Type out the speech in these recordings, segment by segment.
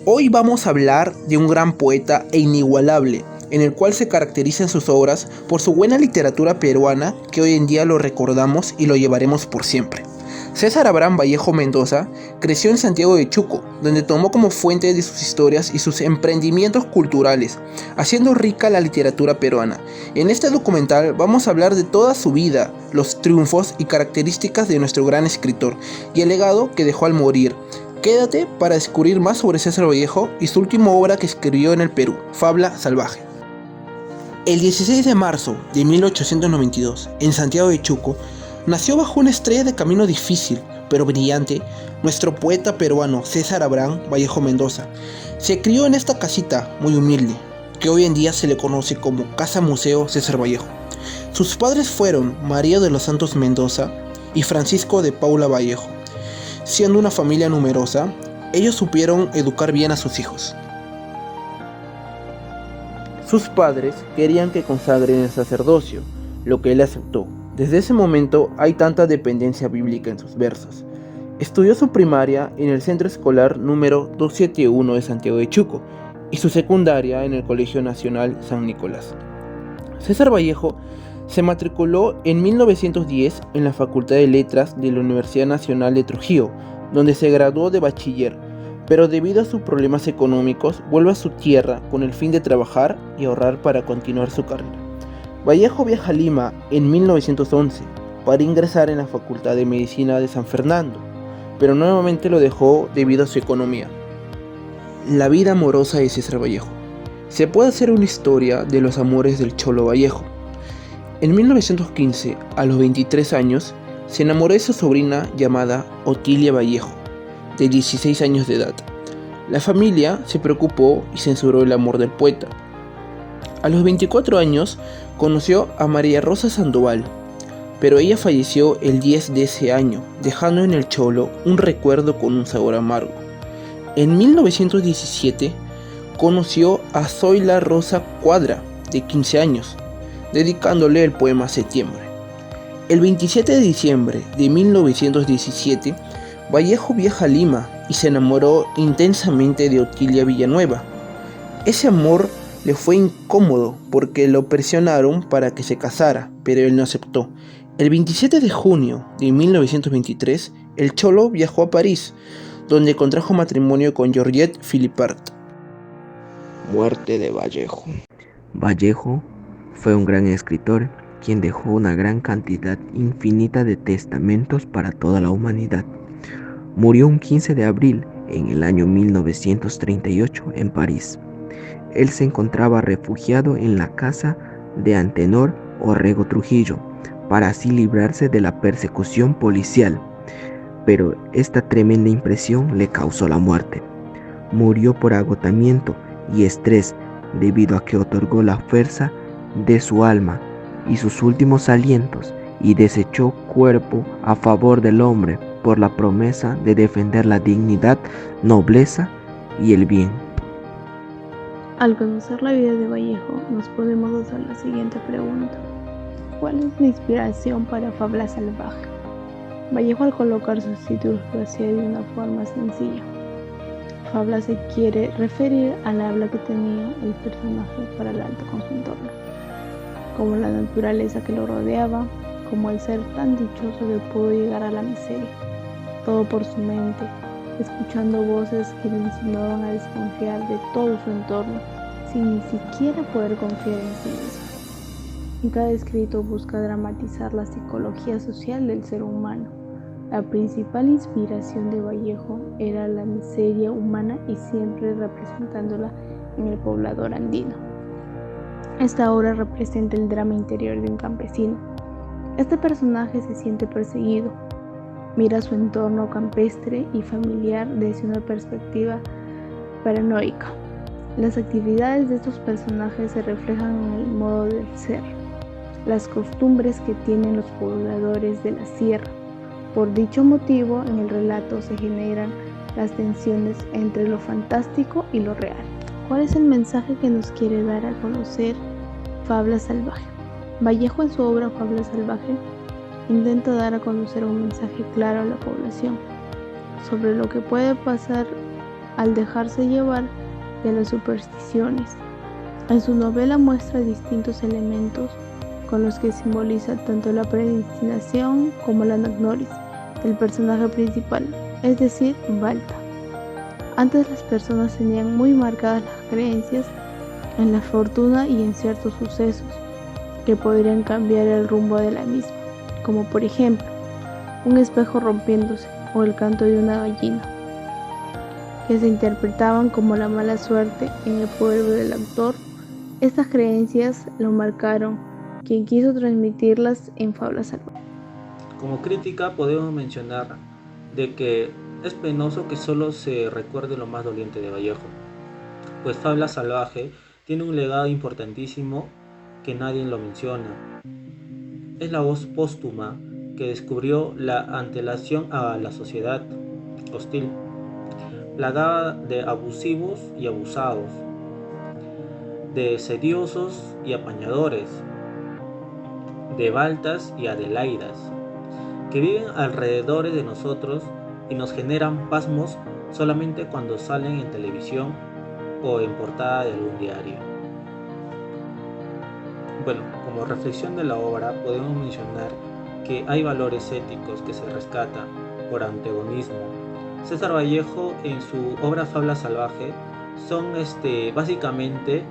Hoy vamos a hablar de un gran poeta e inigualable, en el cual se caracterizan sus obras por su buena literatura peruana que hoy en día lo recordamos y lo llevaremos por siempre. César Abraham Vallejo Mendoza creció en Santiago de Chuco, donde tomó como fuente de sus historias y sus emprendimientos culturales, haciendo rica la literatura peruana. En este documental vamos a hablar de toda su vida, los triunfos y características de nuestro gran escritor, y el legado que dejó al morir. Quédate para descubrir más sobre César Vallejo y su última obra que escribió en el Perú, Fabla Salvaje. El 16 de marzo de 1892, en Santiago de Chuco, nació bajo una estrella de camino difícil, pero brillante, nuestro poeta peruano César Abraham Vallejo Mendoza. Se crió en esta casita muy humilde, que hoy en día se le conoce como Casa Museo César Vallejo. Sus padres fueron María de los Santos Mendoza y Francisco de Paula Vallejo. Siendo una familia numerosa, ellos supieron educar bien a sus hijos. Sus padres querían que consagren el sacerdocio, lo que él aceptó. Desde ese momento hay tanta dependencia bíblica en sus versos. Estudió su primaria en el Centro Escolar número 271 de Santiago de Chuco y su secundaria en el Colegio Nacional San Nicolás. César Vallejo se matriculó en 1910 en la Facultad de Letras de la Universidad Nacional de Trujillo, donde se graduó de bachiller, pero debido a sus problemas económicos vuelve a su tierra con el fin de trabajar y ahorrar para continuar su carrera. Vallejo viaja a Lima en 1911 para ingresar en la Facultad de Medicina de San Fernando, pero nuevamente lo dejó debido a su economía. La vida amorosa de César Vallejo. Se puede hacer una historia de los amores del Cholo Vallejo. En 1915, a los 23 años, se enamoró de su sobrina llamada Otilia Vallejo, de 16 años de edad. La familia se preocupó y censuró el amor del poeta. A los 24 años, conoció a María Rosa Sandoval, pero ella falleció el 10 de ese año, dejando en el Cholo un recuerdo con un sabor amargo. En 1917, conoció a Zoila Rosa Cuadra, de 15 años, dedicándole el poema Septiembre. El 27 de diciembre de 1917, Vallejo viaja a Lima y se enamoró intensamente de Otilia Villanueva. Ese amor le fue incómodo porque lo presionaron para que se casara, pero él no aceptó. El 27 de junio de 1923, el Cholo viajó a París, donde contrajo matrimonio con Georgette Philippart. Muerte de Vallejo. Vallejo fue un gran escritor, quien dejó una gran cantidad infinita de testamentos para toda la humanidad. Murió un 15 de abril en el año 1938 en París. Él se encontraba refugiado en la casa de Antenor Orrego Trujillo, para así librarse de la persecución policial, pero esta tremenda impresión le causó la muerte. Murió por agotamiento y estrés debido a que otorgó la fuerza de su alma y sus últimos alientos y desechó cuerpo a favor del hombre por la promesa de defender la dignidad, nobleza y el bien. Al conocer la vida de Vallejo, nos podemos hacer la siguiente pregunta: ¿cuál es la inspiración para Fabla Salvaje? Vallejo, al colocar sus títulos, lo hacía de una forma sencilla. Fabla se quiere referir al habla que tenía el personaje para el alto con su entorno, como la naturaleza que lo rodeaba, como el ser tan dichoso que pudo llegar a la miseria, todo por su mente, escuchando voces que le insinuaban a desconfiar de todo su entorno, sin ni siquiera poder confiar en sí mismo. En cada escrito busca dramatizar la psicología social del ser humano. La principal inspiración de Vallejo era la miseria humana y siempre representándola en el poblador andino. Esta obra representa el drama interior de un campesino. Este personaje se siente perseguido, mira su entorno campestre y familiar desde una perspectiva paranoica. Las actividades de estos personajes se reflejan en el modo del ser, las costumbres que tienen los pobladores de la sierra. Por dicho motivo, en el relato se generan las tensiones entre lo fantástico y lo real. ¿Cuál es el mensaje que nos quiere dar a conocer Fabla Salvaje? Vallejo, en su obra Fabla Salvaje, intenta dar a conocer un mensaje claro a la población sobre lo que puede pasar al dejarse llevar de las supersticiones. En su novela muestra distintos elementos con los que simboliza tanto la predestinación como la anagnosis del personaje principal, es decir, Balta. Antes las personas tenían muy marcadas las creencias en la fortuna y en ciertos sucesos que podrían cambiar el rumbo de la misma, como por ejemplo, un espejo rompiéndose o el canto de una gallina, que se interpretaban como la mala suerte en el pueblo del autor. Estas creencias lo marcaron, quien quiso transmitirlas en Fábulas Salvajes. Como crítica podemos mencionar de que es penoso que solo se recuerde lo más doliente de Vallejo, pues Fábula Salvaje tiene un legado importantísimo que nadie lo menciona. Es la voz póstuma que descubrió la antelación a la sociedad hostil, plagada de abusivos y abusados, de sediosos y apañadores, de baltas y adelaidas, que viven alrededor de nosotros y nos generan pasmos solamente cuando salen en televisión o en portada de algún diario. Bueno, como reflexión de la obra podemos mencionar que hay valores éticos que se rescatan por antagonismo. César Vallejo en su obra Fábula Salvaje son básicamente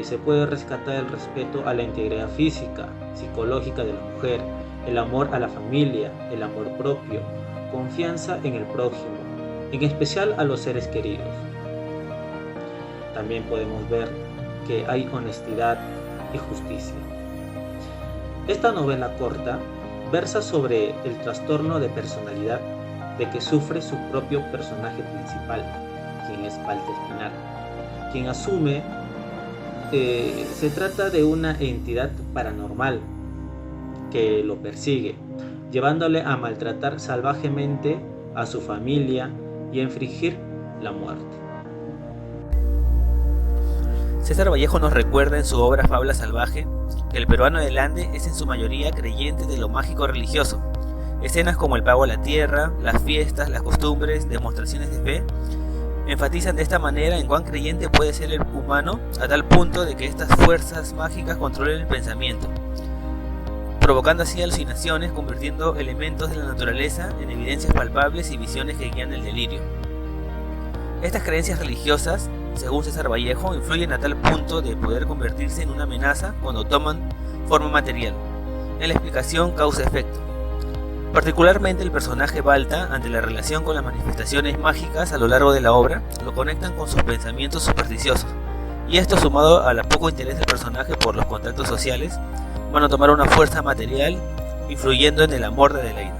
se puede rescatar el respeto a la integridad física, psicológica de la mujer, el amor a la familia, el amor propio, confianza en el prójimo, en especial a los seres queridos. También podemos ver que hay honestidad y justicia. Esta novela corta versa sobre el trastorno de personalidad de que sufre su propio personaje principal, quien es Balta Espinar, quien asume se trata de una entidad paranormal que lo persigue, llevándole a maltratar salvajemente a su familia y a infligir la muerte. César Vallejo nos recuerda en su obra Fábula Salvaje que el peruano del Ande es en su mayoría creyente de lo mágico religioso. Escenas como el pago a la tierra, las fiestas, las costumbres, demostraciones de fe, enfatizan de esta manera en cuán creyente puede ser el humano a tal punto de que estas fuerzas mágicas controlen el pensamiento, provocando así alucinaciones, convirtiendo elementos de la naturaleza en evidencias palpables y visiones que guían el delirio. Estas creencias religiosas, según César Vallejo, influyen a tal punto de poder convertirse en una amenaza cuando toman forma material. En la explicación causa-efecto. Particularmente el personaje Balta, ante la relación con las manifestaciones mágicas a lo largo de la obra, lo conectan con sus pensamientos supersticiosos, y esto sumado al poco interés del personaje por los contactos sociales, van a tomar una fuerza material, influyendo en el amor de Adelaida.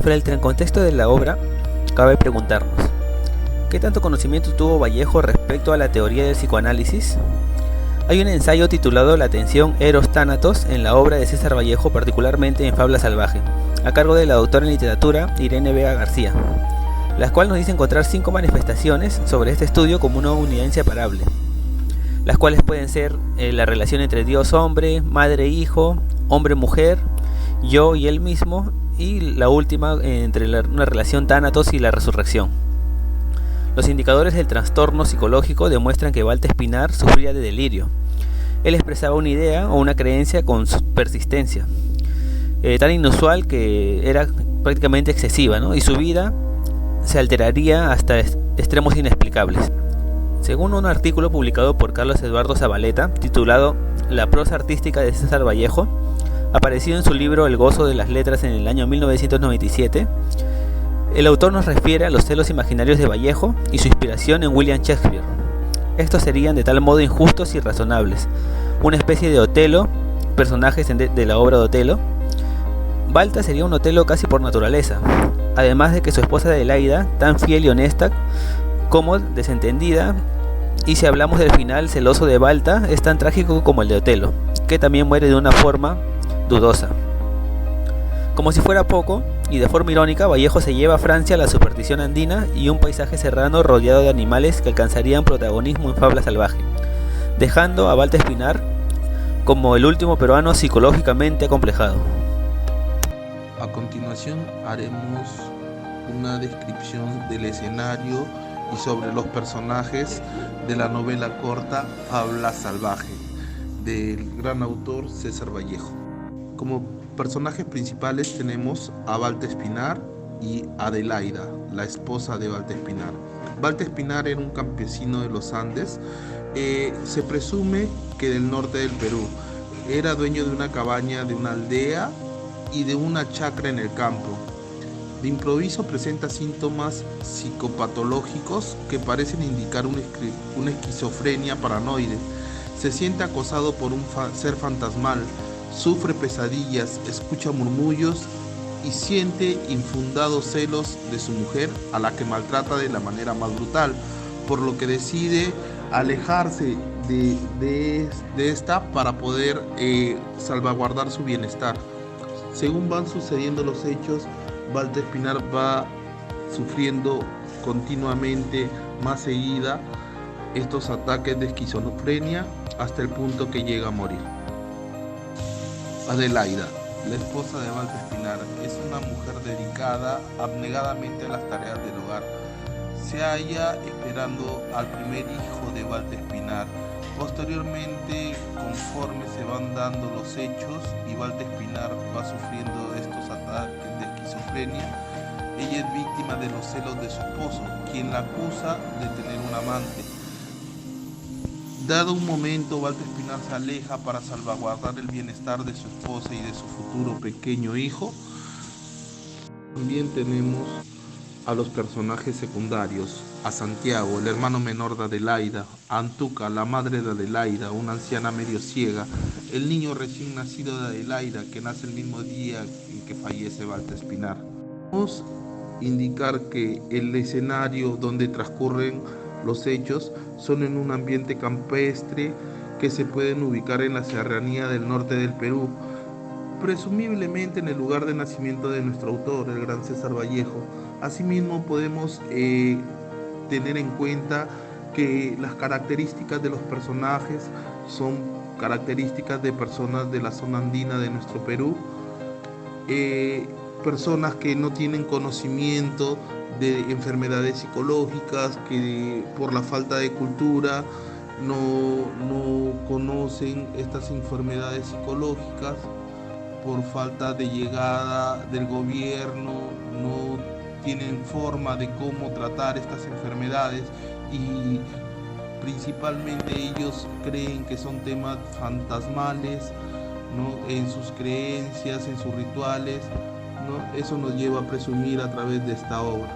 Frente al contexto de la obra, cabe preguntarnos, ¿qué tanto conocimiento tuvo Vallejo respecto a la teoría del psicoanálisis? Hay un ensayo titulado La tensión Eros-Tánatos en la obra de César Vallejo, particularmente en Fábula Salvaje, a cargo de la doctora en literatura Irene Vega García, la cual nos dice encontrar 5 manifestaciones sobre este estudio como una unidad inseparable, las cuales pueden ser la relación entre Dios-hombre, madre-hijo, hombre-mujer, yo y él mismo, y la última entre una relación tánatos y la resurrección. Los indicadores del trastorno psicológico demuestran que Balta Espinar sufría de delirio. Él expresaba una idea o una creencia con persistencia, tan inusual que era prácticamente excesiva, ¿no? Y su vida se alteraría hasta extremos inexplicables. Según un artículo publicado por Carlos Eduardo Zabaleta, titulado La prosa artística de César Vallejo, aparecido en su libro El gozo de las letras en el año 1997, el autor nos refiere a los celos imaginarios de Vallejo y su inspiración en William Shakespeare. Estos serían de tal modo injustos y razonables, una especie de Otelo, personajes de la obra de Otelo. Balta sería un Otelo casi por naturaleza, además de que su esposa Adelaida, tan fiel y honesta como desentendida, y si hablamos del final celoso de Balta, es tan trágico como el de Otelo, que también muere de una forma dudosa. Como si fuera poco, y de forma irónica, Vallejo se lleva a Francia la superstición andina y un paisaje serrano rodeado de animales que alcanzarían protagonismo en Fábula Salvaje, dejando a Balta Espinar como el último peruano psicológicamente acomplejado. A continuación haremos una descripción del escenario y sobre los personajes de la novela corta Fábula Salvaje, del gran autor César Vallejo. Como personajes principales tenemos a Balta Espinar y Adelaida, la esposa de Balta Espinar. Balta Espinar era un campesino de los Andes, se presume que del norte del Perú. Era dueño de una cabaña de una aldea y de una chacra en el campo. De improviso presenta síntomas psicopatológicos que parecen indicar una esquizofrenia paranoide. Se siente acosado por un ser fantasmal, sufre pesadillas, escucha murmullos y siente infundados celos de su mujer, a la que maltrata de la manera más brutal, por lo que decide alejarse de esta para poder salvaguardar su bienestar. Según van sucediendo los hechos, Balta Espinar va sufriendo continuamente, más seguida, estos ataques de esquizofrenia hasta el punto que llega a morir. Adelaida, la esposa de Balta Espinar, es una mujer dedicada abnegadamente a las tareas del hogar. Se halla esperando al primer hijo de Balta Espinar. Posteriormente, conforme se van dando los hechos y Balta Espinar va sufriendo estos ataques de esquizofrenia, ella es víctima de los celos de su esposo, quien la acusa de tener un amante. Dado un momento, Balta Espinar se aleja para salvaguardar el bienestar de su esposa y de su futuro pequeño hijo. También tenemos a los personajes secundarios, a Santiago, el hermano menor de Adelaida, a Antuca, la madre de Adelaida, una anciana medio ciega, el niño recién nacido de Adelaida, que nace el mismo día en que fallece Balta Espinar. Podemos indicar que el escenario donde transcurren los hechos son en un ambiente campestre que se pueden ubicar en la serranía del norte del Perú, presumiblemente en el lugar de nacimiento de nuestro autor, el gran César Vallejo. Asimismo, podemos tener en cuenta que las características de los personajes son características de personas de la zona andina de nuestro Perú, personas que no tienen conocimiento de enfermedades psicológicas, que por la falta de cultura no conocen estas enfermedades psicológicas, por falta de llegada del gobierno, no tienen forma de cómo tratar estas enfermedades y principalmente ellos creen que son temas fantasmales, ¿no? En sus creencias, en sus rituales, ¿no? Eso nos lleva a presumir a través de esta obra.